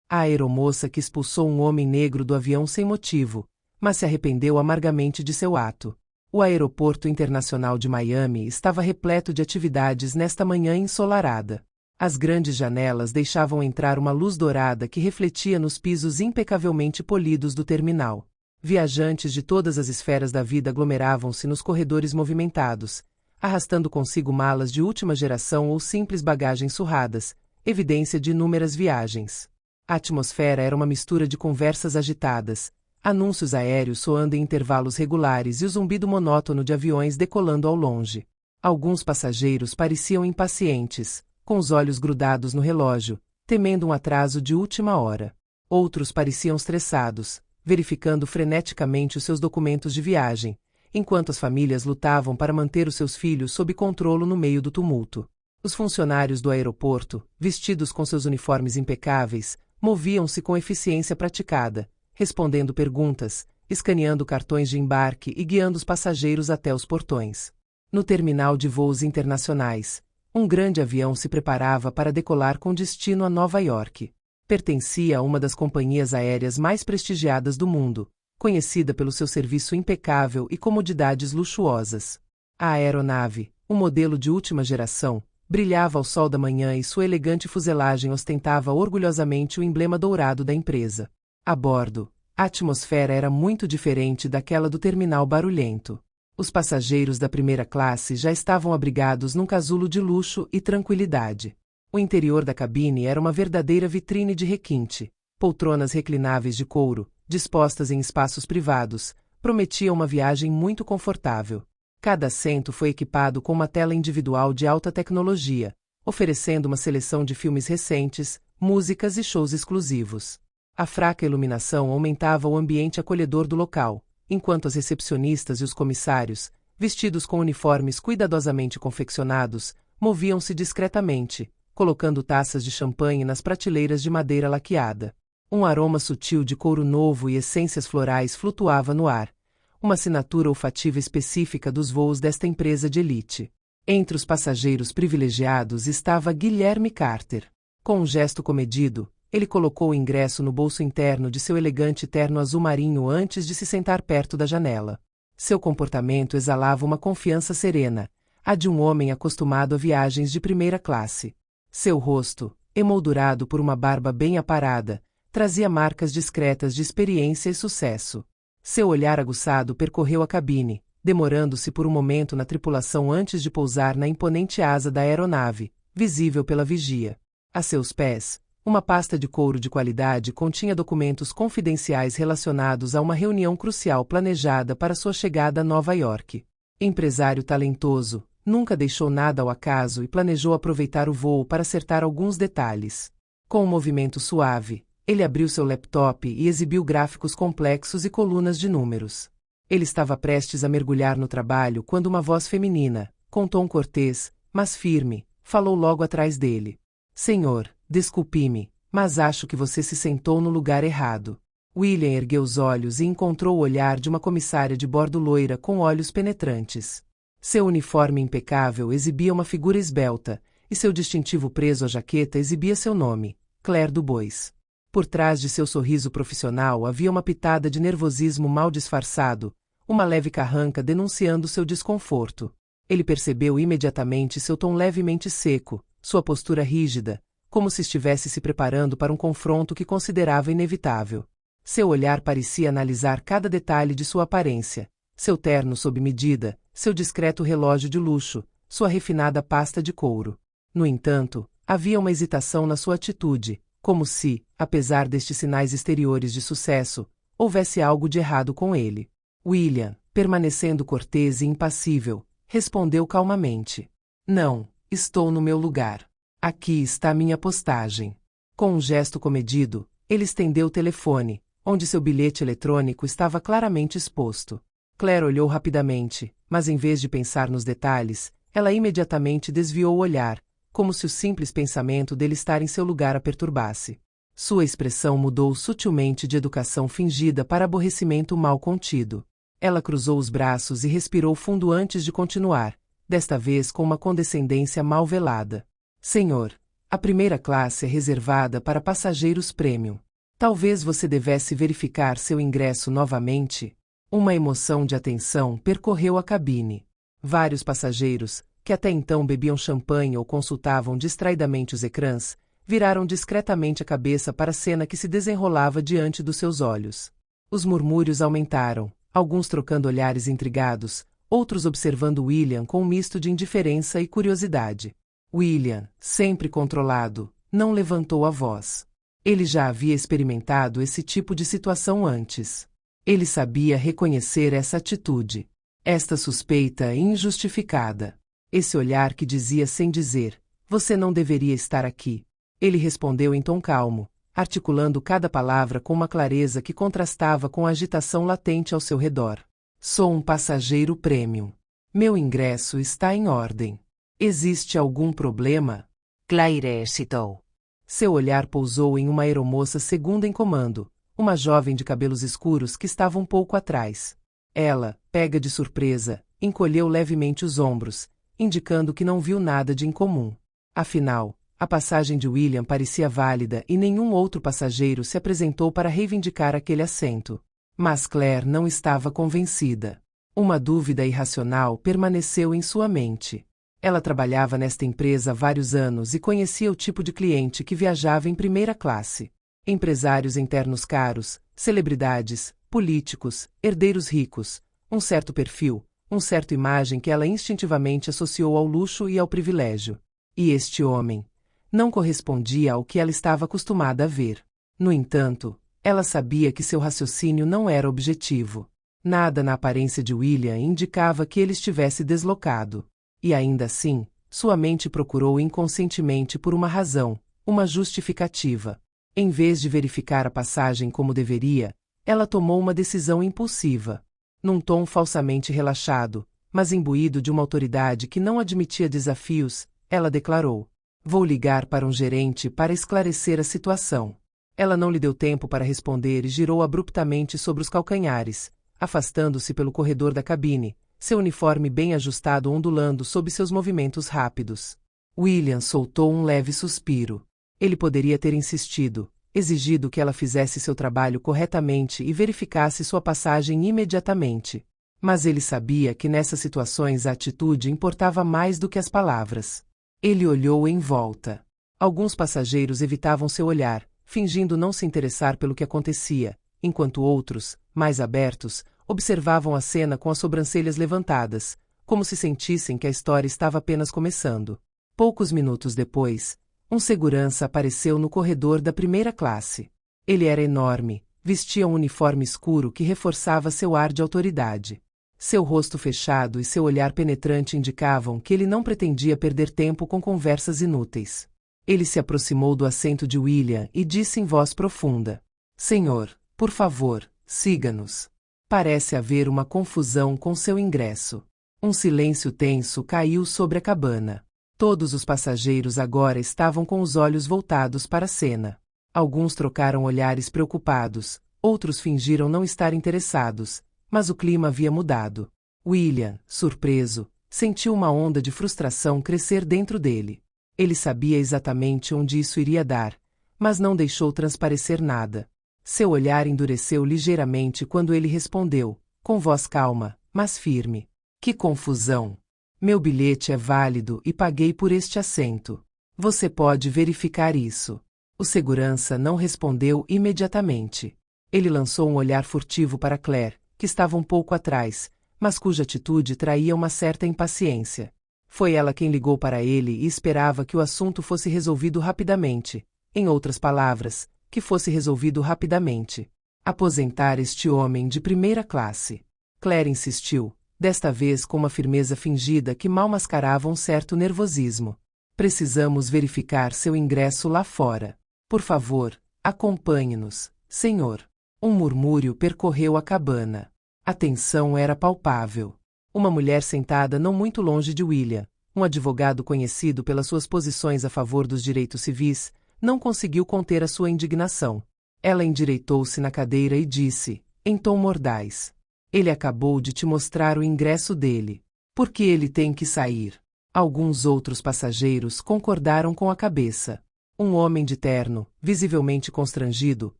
A aeromoça que expulsou um homem negro do avião sem motivo, mas se arrependeu amargamente de seu ato. O aeroporto internacional de Miami estava repleto de atividades nesta manhã ensolarada. As grandes janelas deixavam entrar uma luz dourada que refletia nos pisos impecavelmente polidos do terminal. Viajantes de todas as esferas da vida aglomeravam-se nos corredores movimentados, arrastando consigo malas de última geração ou simples bagagens surradas, evidência de inúmeras viagens. A atmosfera era uma mistura de conversas agitadas, anúncios aéreos soando em intervalos regulares e o zumbido monótono de aviões decolando ao longe. Alguns passageiros pareciam impacientes, com os olhos grudados no relógio, temendo um atraso de última hora. Outros pareciam estressados, verificando freneticamente os seus documentos de viagem, enquanto as famílias lutavam para manter os seus filhos sob controle no meio do tumulto. Os funcionários do aeroporto, vestidos com seus uniformes impecáveis, moviam-se com eficiência praticada, respondendo perguntas, escaneando cartões de embarque e guiando os passageiros até os portões. No terminal de voos internacionais, um grande avião se preparava para decolar com destino a Nova York. Pertencia a uma das companhias aéreas mais prestigiadas do mundo, conhecida pelo seu serviço impecável e comodidades luxuosas. A aeronave, um modelo de última geração, brilhava ao sol da manhã e sua elegante fuselagem ostentava orgulhosamente o emblema dourado da empresa. A bordo, a atmosfera era muito diferente daquela do terminal barulhento. Os passageiros da primeira classe já estavam abrigados num casulo de luxo e tranquilidade. O interior da cabine era uma verdadeira vitrine de requinte. Poltronas reclináveis de couro, dispostas em espaços privados, prometiam uma viagem muito confortável. Cada assento foi equipado com uma tela individual de alta tecnologia, oferecendo uma seleção de filmes recentes, músicas e shows exclusivos. A fraca iluminação aumentava o ambiente acolhedor do local, enquanto as recepcionistas e os comissários, vestidos com uniformes cuidadosamente confeccionados, moviam-se discretamente, colocando taças de champanhe nas prateleiras de madeira laqueada. Um aroma sutil de couro novo e essências florais flutuava no ar, uma assinatura olfativa específica dos voos desta empresa de elite. Entre os passageiros privilegiados estava Guilherme Carter. Com um gesto comedido, ele colocou o ingresso no bolso interno de seu elegante terno azul marinho antes de se sentar perto da janela. Seu comportamento exalava uma confiança serena, a de um homem acostumado a viagens de primeira classe. Seu rosto, emoldurado por uma barba bem aparada, trazia marcas discretas de experiência e sucesso. Seu olhar aguçado percorreu a cabine, demorando-se por um momento na tripulação antes de pousar na imponente asa da aeronave, visível pela vigia. A seus pés, uma pasta de couro de qualidade continha documentos confidenciais relacionados a uma reunião crucial planejada para sua chegada a Nova York. Empresário talentoso, nunca deixou nada ao acaso e planejou aproveitar o voo para acertar alguns detalhes. Com um movimento suave, ele abriu seu laptop e exibiu gráficos complexos e colunas de números. Ele estava prestes a mergulhar no trabalho quando uma voz feminina, com tom cortês, mas firme, falou logo atrás dele. Senhor, desculpe-me, mas acho que você se sentou no lugar errado. William ergueu os olhos e encontrou o olhar de uma comissária de bordo loira com olhos penetrantes. Seu uniforme impecável exibia uma figura esbelta, e seu distintivo preso à jaqueta exibia seu nome, Claire Dubois. Por trás de seu sorriso profissional havia uma pitada de nervosismo mal disfarçado, uma leve carranca denunciando seu desconforto. Ele percebeu imediatamente seu tom levemente seco, sua postura rígida, como se estivesse se preparando para um confronto que considerava inevitável. Seu olhar parecia analisar cada detalhe de sua aparência, seu terno sob medida, seu discreto relógio de luxo, sua refinada pasta de couro. No entanto, havia uma hesitação na sua atitude, como se, apesar destes sinais exteriores de sucesso, houvesse algo de errado com ele. William, permanecendo cortês e impassível, respondeu calmamente. Não, estou no meu lugar. Aqui está minha postagem. Com um gesto comedido, ele estendeu o telefone, onde seu bilhete eletrônico estava claramente exposto. Claire olhou rapidamente, mas em vez de pensar nos detalhes, ela imediatamente desviou o olhar, como se o simples pensamento dele estar em seu lugar a perturbasse. Sua expressão mudou sutilmente de educação fingida para aborrecimento mal contido. Ela cruzou os braços e respirou fundo antes de continuar, desta vez com uma condescendência mal velada. Senhor, A primeira classe é reservada para passageiros premium. Talvez você devesse verificar seu ingresso novamente. Uma emoção de atenção percorreu a cabine. Vários passageiros, que até então bebiam champanhe ou consultavam distraidamente os ecrãs, viraram discretamente a cabeça para a cena que se desenrolava diante dos seus olhos. Os murmúrios aumentaram, alguns trocando olhares intrigados, outros observando William com um misto de indiferença e curiosidade. William, sempre controlado, não levantou a voz. Ele já havia experimentado esse tipo de situação antes. Ele sabia reconhecer essa atitude. Esta suspeita injustificada. Esse olhar que dizia sem dizer, você não deveria estar aqui. Ele respondeu em tom calmo, articulando cada palavra com uma clareza que contrastava com a agitação latente ao seu redor. Sou um passageiro premium. Meu ingresso está em ordem. Existe algum problema? Claire hesitou. Seu olhar pousou em uma aeromoça segunda em comando, uma jovem de cabelos escuros que estava um pouco atrás. Ela, pega de surpresa, encolheu levemente os ombros, indicando que não viu nada de incomum. Afinal, a passagem de William parecia válida e nenhum outro passageiro se apresentou para reivindicar aquele assento. Mas Claire não estava convencida. Uma dúvida irracional permaneceu em sua mente. Ela trabalhava nesta empresa há vários anos e conhecia o tipo de cliente que viajava em primeira classe. Empresários internos caros, celebridades, políticos, herdeiros ricos, um certo perfil, uma certa imagem que ela instintivamente associou ao luxo e ao privilégio. E este homem não correspondia ao que ela estava acostumada a ver. No entanto, ela sabia que seu raciocínio não era objetivo. Nada na aparência de William indicava que ele estivesse deslocado. E ainda assim, sua mente procurou inconscientemente por uma razão, uma justificativa. Em vez de verificar a passagem como deveria, ela tomou uma decisão impulsiva. Num tom falsamente relaxado, mas imbuído de uma autoridade que não admitia desafios, ela declarou: vou ligar para um gerente para esclarecer a situação. Ela não lhe deu tempo para responder e girou abruptamente sobre os calcanhares, afastando-se pelo corredor da cabine, seu uniforme bem ajustado ondulando sob seus movimentos rápidos. William soltou um leve suspiro. Ele poderia ter insistido, exigido que ela fizesse seu trabalho corretamente e verificasse sua passagem imediatamente. Mas ele sabia que nessas situações a atitude importava mais do que as palavras. Ele olhou em volta. Alguns passageiros evitavam seu olhar, fingindo não se interessar pelo que acontecia, enquanto outros, mais abertos, observavam a cena com as sobrancelhas levantadas, como se sentissem que a história estava apenas começando. Poucos minutos depois, um segurança apareceu no corredor da primeira classe. Ele era enorme, vestia um uniforme escuro que reforçava seu ar de autoridade. Seu rosto fechado e seu olhar penetrante indicavam que ele não pretendia perder tempo com conversas inúteis. Ele se aproximou do assento de William e disse em voz profunda: Senhor, por favor, siga-nos. Parece haver uma confusão com seu ingresso. Um silêncio tenso caiu sobre a cabana. Todos os passageiros agora estavam com os olhos voltados para a cena. Alguns trocaram olhares preocupados, outros fingiram não estar interessados, mas o clima havia mudado. William, surpreso, sentiu uma onda de frustração crescer dentro dele. Ele sabia exatamente onde isso iria dar, mas não deixou transparecer nada. Seu olhar endureceu ligeiramente quando ele respondeu, com voz calma, mas firme: que confusão! Meu bilhete é válido e paguei por este assento. Você pode verificar isso. O segurança não respondeu imediatamente. Ele lançou um olhar furtivo para Claire, que estava um pouco atrás, mas cuja atitude traía uma certa impaciência. Foi ela quem ligou para ele e esperava que o assunto fosse resolvido rapidamente. Em outras palavras, que fosse resolvido rapidamente. Aposentar este homem de primeira classe. Claire insistiu, desta vez com uma firmeza fingida que mal mascarava um certo nervosismo. Precisamos verificar seu ingresso lá fora. Por favor, acompanhe-nos, senhor. Um murmúrio percorreu a cabana. A tensão era palpável. Uma mulher sentada não muito longe de William, um advogado conhecido pelas suas posições a favor dos direitos civis, não conseguiu conter a sua indignação. Ela endireitou-se na cadeira e disse, em tom mordaz: ele acabou de te mostrar o ingresso dele. Por que ele tem que sair? Alguns outros passageiros concordaram com a cabeça. Um homem de terno, visivelmente constrangido,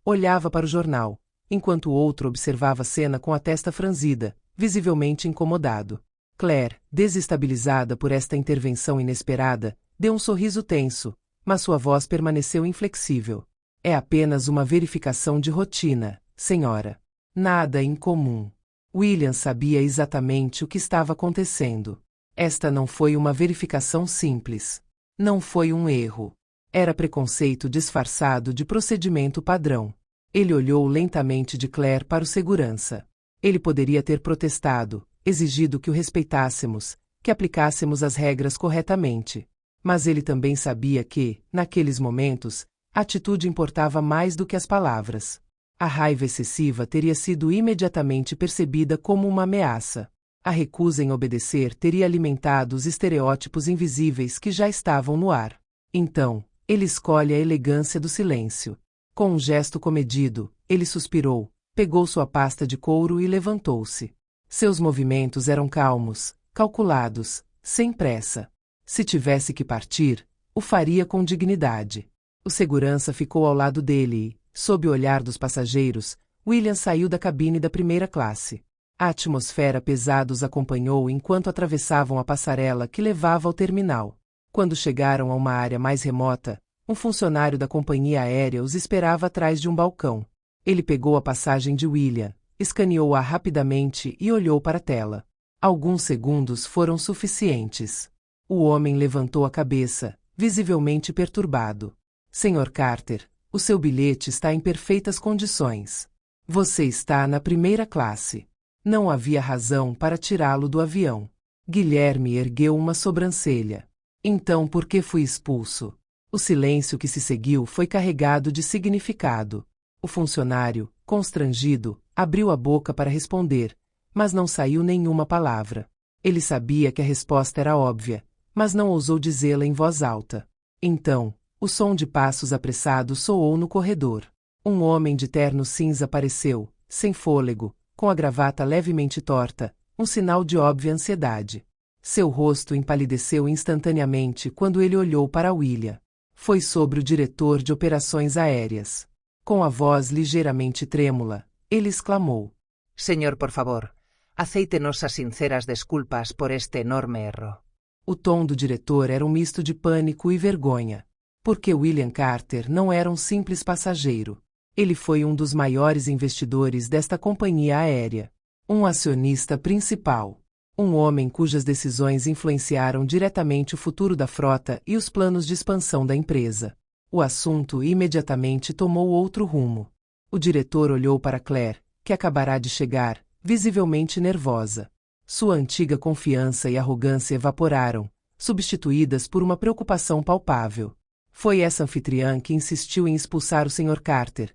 olhava para o jornal, enquanto o outro observava a cena com a testa franzida, visivelmente incomodado. Claire, desestabilizada por esta intervenção inesperada, deu um sorriso tenso, mas sua voz permaneceu inflexível. É apenas uma verificação de rotina, senhora. Nada incomum. William sabia exatamente o que estava acontecendo. Esta não foi uma verificação simples. Não foi um erro. Era preconceito disfarçado de procedimento padrão. Ele olhou lentamente de Claire para o segurança. Ele poderia ter protestado, exigido que o respeitássemos, que aplicássemos as regras corretamente. Mas ele também sabia que, naqueles momentos, a atitude importava mais do que as palavras. A raiva excessiva teria sido imediatamente percebida como uma ameaça. A recusa em obedecer teria alimentado os estereótipos invisíveis que já estavam no ar. Então, ele escolhe a elegância do silêncio. Com um gesto comedido, ele suspirou, pegou sua pasta de couro e levantou-se. Seus movimentos eram calmos, calculados, sem pressa. Se tivesse que partir, o faria com dignidade. O segurança ficou ao lado dele e, sob o olhar dos passageiros, William saiu da cabine da primeira classe. A atmosfera pesada os acompanhou enquanto atravessavam a passarela que levava ao terminal. Quando chegaram a uma área mais remota, um funcionário da companhia aérea os esperava atrás de um balcão. Ele pegou a passagem de William, escaneou-a rapidamente e olhou para a tela. Alguns segundos foram suficientes. O homem levantou a cabeça, visivelmente perturbado. Sr. Carter, o seu bilhete está em perfeitas condições. Você está na primeira classe. Não havia razão para tirá-lo do avião. Guilherme ergueu uma sobrancelha. Então por que fui expulso? O silêncio que se seguiu foi carregado de significado. O funcionário, constrangido, abriu a boca para responder, mas não saiu nenhuma palavra. Ele sabia que a resposta era óbvia, mas não ousou dizê-la em voz alta. Então, o som de passos apressados soou no corredor. Um homem de terno cinza apareceu, sem fôlego, com a gravata levemente torta, um sinal de óbvia ansiedade. Seu rosto empalideceu instantaneamente quando ele olhou para William. Foi sobre o diretor de operações aéreas. Com a voz ligeiramente trêmula, ele exclamou: Señor, por favor, aceite nossas sinceras desculpas por este enorme erro. O tom do diretor era um misto de pânico e vergonha. Porque William Carter não era um simples passageiro. Ele foi um dos maiores investidores desta companhia aérea. Um acionista principal. Um homem cujas decisões influenciaram diretamente o futuro da frota e os planos de expansão da empresa. O assunto imediatamente tomou outro rumo. O diretor olhou para Claire, que acabara de chegar, visivelmente nervosa. Sua antiga confiança e arrogância evaporaram, substituídas por uma preocupação palpável. Foi essa anfitriã que insistiu em expulsar o Sr. Carter.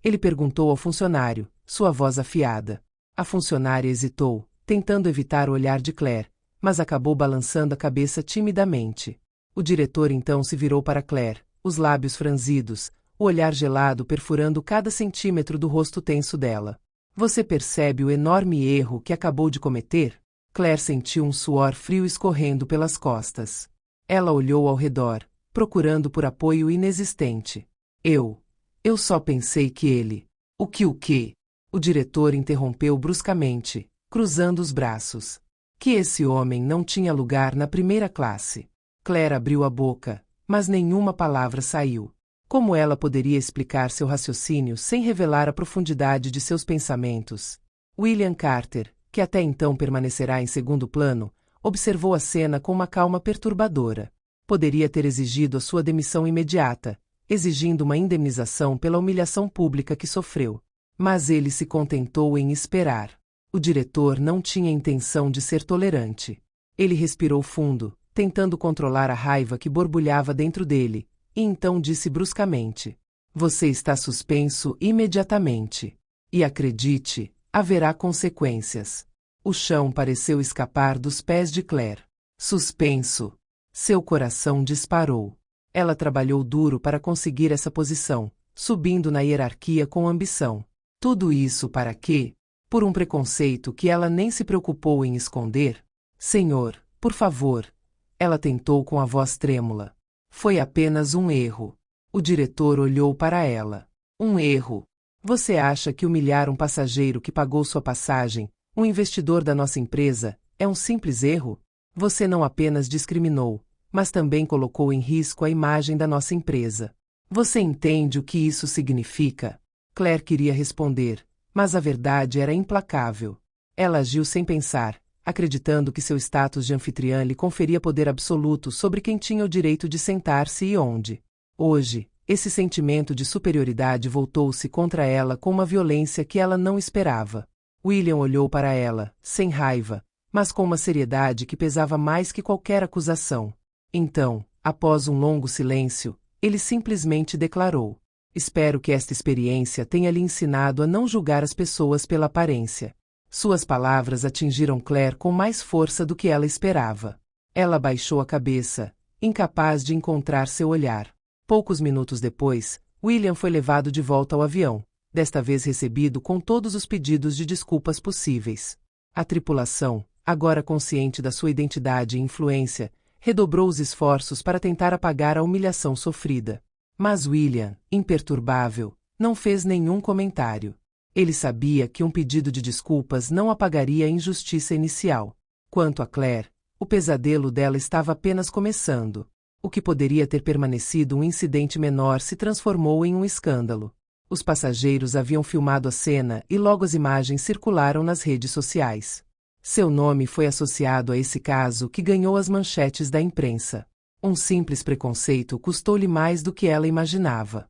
Ele perguntou ao funcionário, sua voz afiada. A funcionária hesitou, tentando evitar o olhar de Claire, mas acabou balançando a cabeça timidamente. O diretor então se virou para Claire, os lábios franzidos, o olhar gelado perfurando cada centímetro do rosto tenso dela. Você percebe o enorme erro que acabou de cometer? Claire sentiu um suor frio escorrendo pelas costas. Ela olhou ao redor, procurando por apoio inexistente. Eu só pensei que ele... O quê? O diretor interrompeu bruscamente, cruzando os braços. Que esse homem não tinha lugar na primeira classe. Claire abriu a boca, mas nenhuma palavra saiu. Como ela poderia explicar seu raciocínio sem revelar a profundidade de seus pensamentos? William Carter, que até então permanecerá em segundo plano, observou a cena com uma calma perturbadora. Poderia ter exigido a sua demissão imediata, exigindo uma indemnização pela humilhação pública que sofreu. Mas ele se contentou em esperar. O diretor não tinha intenção de ser tolerante. Ele respirou fundo, tentando controlar a raiva que borbulhava dentro dele, e então disse bruscamente: Você está suspenso imediatamente. E acredite, haverá consequências. O chão pareceu escapar dos pés de Claire. Suspenso. Seu coração disparou. Ela trabalhou duro para conseguir essa posição, subindo na hierarquia com ambição. Tudo isso para quê? Por um preconceito que ela nem se preocupou em esconder? Senhor, por favor, Ela tentou com a voz trêmula. Foi apenas um erro. O diretor olhou para ela. Um erro? Você acha que humilhar um passageiro que pagou sua passagem, um investidor da nossa empresa, é um simples erro? Você não apenas discriminou, mas também colocou em risco a imagem da nossa empresa. Você entende o que isso significa? Claire queria responder, mas a verdade era implacável. Ela agiu sem pensar, acreditando que seu status de anfitriã lhe conferia poder absoluto sobre quem tinha o direito de sentar-se e onde. Hoje, esse sentimento de superioridade voltou-se contra ela com uma violência que ela não esperava. William olhou para ela, sem raiva, mas com uma seriedade que pesava mais que qualquer acusação. Então, após um longo silêncio, ele simplesmente declarou: espero que esta experiência tenha lhe ensinado a não julgar as pessoas pela aparência. Suas palavras atingiram Claire com mais força do que ela esperava. Ela baixou a cabeça, incapaz de encontrar seu olhar. Poucos minutos depois, William foi levado de volta ao avião, desta vez recebido com todos os pedidos de desculpas possíveis. A tripulação, agora consciente da sua identidade e influência, redobrou os esforços para tentar apagar a humilhação sofrida. Mas William, imperturbável, não fez nenhum comentário. Ele sabia que um pedido de desculpas não apagaria a injustiça inicial. Quanto a Claire, o pesadelo dela estava apenas começando. O que poderia ter permanecido um incidente menor se transformou em um escândalo. Os passageiros haviam filmado a cena e logo as imagens circularam nas redes sociais. Seu nome foi associado a esse caso que ganhou as manchetes da imprensa. Um simples preconceito custou-lhe mais do que ela imaginava.